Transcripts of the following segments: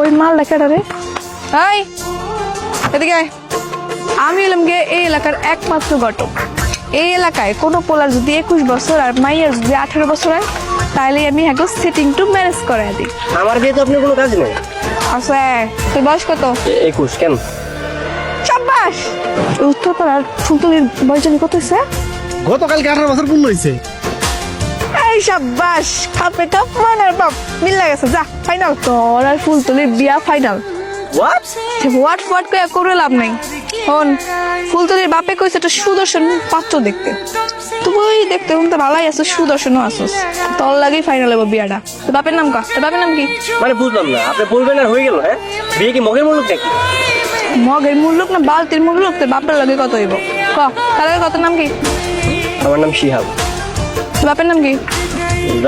ওই মালটা কেটা রে? হাই এদিকে আয়। আমি এলাম গিয়ে এই এলাকার একমাত্র ঘটক। এই এলাকায় কোনো পোলার যদি 21 বছর আর মাইয়ার যদি 18 বছর হয় তাহলে আমি হ্যাঁ সেটিং টু ম্যানেজ করে দিই। আমার বিয়ে তো আপনার কোনো কাজ নেই। আচ্ছা তোর বয়স কত? 21। কেন? সাব্বাস। উত্তরপাড়ার ফুলতলির বয়স জানি কত হয়েছে? গতকালকে 18 বছর পূর্ণ হয়েছে। এই সাব্বাস, খাপে কাপ মানার বাপ মিলে গেছে। যা ফাইনাল, তোর আর ফুলতলির বিয়া ফাইনাল। হোয়াট করে লাভ নাই। হন ফুলতলির বাপে কইছে একটা সুদর্শন পাত্র দেখতে। তুই দেখতে তো ভালোই আছো, সুদর্শনও আছোস। তোর লাগেই ফাইনাল হবো বিয়াটা। তোর বাপের নাম কা? তোর বাপের নাম কি? মানে বুঝলাম না, আপনি বলবেন আর হয়ে গেল। হ্যাঁ, বিয়ে কি মগের মুলুক নাকি? মগের মূল্যক না বালতির মূল্যক? তোর বাপের লাগে কত হইব ক? তার আগে কত নাম কি? আমার নাম শিহাব। তোর বাপের নাম কি?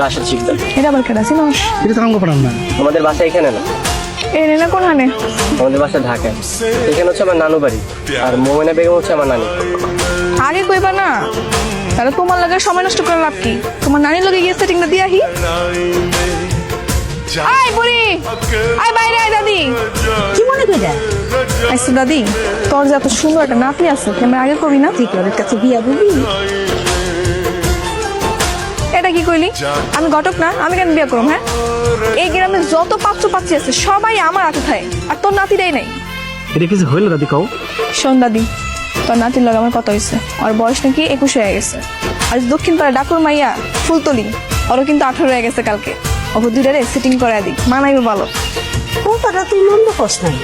রাশেদ শিকদার। এটা আবার কেডা চিনস? এটা তো আমাকে পারাম না। আমাদের বাসা এখানে না, এ না কোন হানে? আমাদের বাসা ঢাকায়। এখানে হচ্ছে আমার নানু বাড়ি, আর মোমেনা বেগম হচ্ছে আমার নানি। আগে কইবা না, তাহলে তোমার লাগে সময় নষ্ট করে লাভ কি? তোমার নানির লগে গিয়ে সেটিংটা দিয়ে আহি। আয় বুড়ি, আয় বাইরে আয়। দাদি কি মনে কইরা? আইসো দাদি, তোর যে এত সুন্দর একটা নাতি আছে আমরা আগে কবি না? তুই তোর কাছে বিয়া বুঝি? এটা কি কইলি? আমি ঘটক না, আমি কেন বিয়ে করব? হ্যাঁ, এই গ্রামে যত পাত্র পাচ্ছি আছে সবাই আমার হাতে থাকে, আর তোর নাতিটাই নাই। এটা কিছু হইল দাদি কও? শোন দাদি, তোর নাতির লগে আমার কথা হয়েছে। ওর বয়স নাকি 21 হয়ে গেছে। আর দক্ষিণ পাড়া ডাকুর মাইয়া ফুলতলি, ওরও কিন্তু 18 হয়ে গেছে কালকে। ওকে দুইটারে সেটিং করে দিই, মানাইবে ভালো। কথাটা তুই মন্দ কস নাই,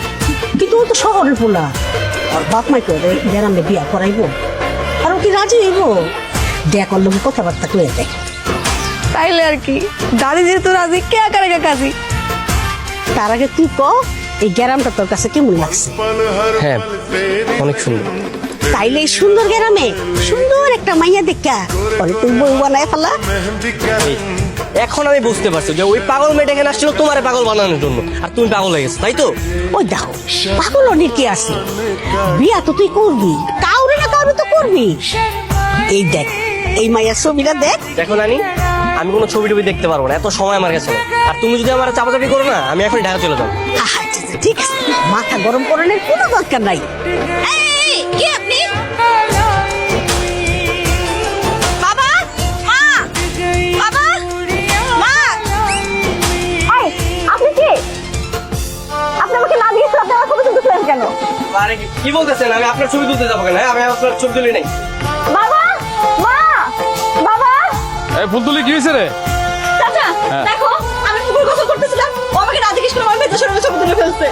কিন্তু ও তো শহরের পোলা। আর বাপ মাই করে গ্রামে বিয়া করাইবো, আর ও কি রাজি হইব? দেখ ওর লোক কথাবার্তা কয়ে দেখ। তাইলে আর কি, দাদি যেহেতু রাজি, কে আকারে কাজি। তার আগে তুই ক, এই গ্রামটা তোর কাছে কেমন লাগছে? হ্যাঁ, অনেক সুন্দর। তাইলে এই সুন্দর গ্রামে সুন্দর একটা মাইয়া দেখা পরে তুই বউ বানায় ফেলা। এখন আমি বুঝতে পারছি যে ওই পাগল মেয়েটা এখানে আসছিল তোমারে পাগল বানানোর জন্য, আর তুমি পাগল হয়ে গেছো, তাই তো? ওই দেখো, পাগল অনেক কি আছে, বিয়া তো তুই করবি, কাউরে না কাউরে তো করবি। এই দেখ, এই মাইয়ার ছবিটা দেখ। দেখো নানি, আমি কোনো ছবি টবি দেখতে পারবো না, এত সময় আমার কাছে না। আর তুমি যদি আমার চাপাচাপি করো না, আমি এখন ঢাকা চলে যাবো। আচ্ছা, ঠিক আছে, মাথা গরম করানোর কোনো দরকার নাই। এই, কে আপনি? বাবা, মা, বাবা, মা। এই, আপনি কে? আপনি আমাকে না দিয়েছেন, আপনি আমার ছবি তুলতেছিলেন কেন? আরে কি বলতেছেন? আমি আপনার ছবি তুলতে যাবো কেন? আমি আপনার ছবি তুলি নাই। বাবা, মা, বাবা। এই ফুলতুলি কি হয়েছে রে? চাচা দেখো, আমি পুকুর গোসল করতেছিলাম, ও আমাকে না জিজ্ঞেস করে আমার মেয়েদের সঙ্গে ছবি তুলে ফেলছে।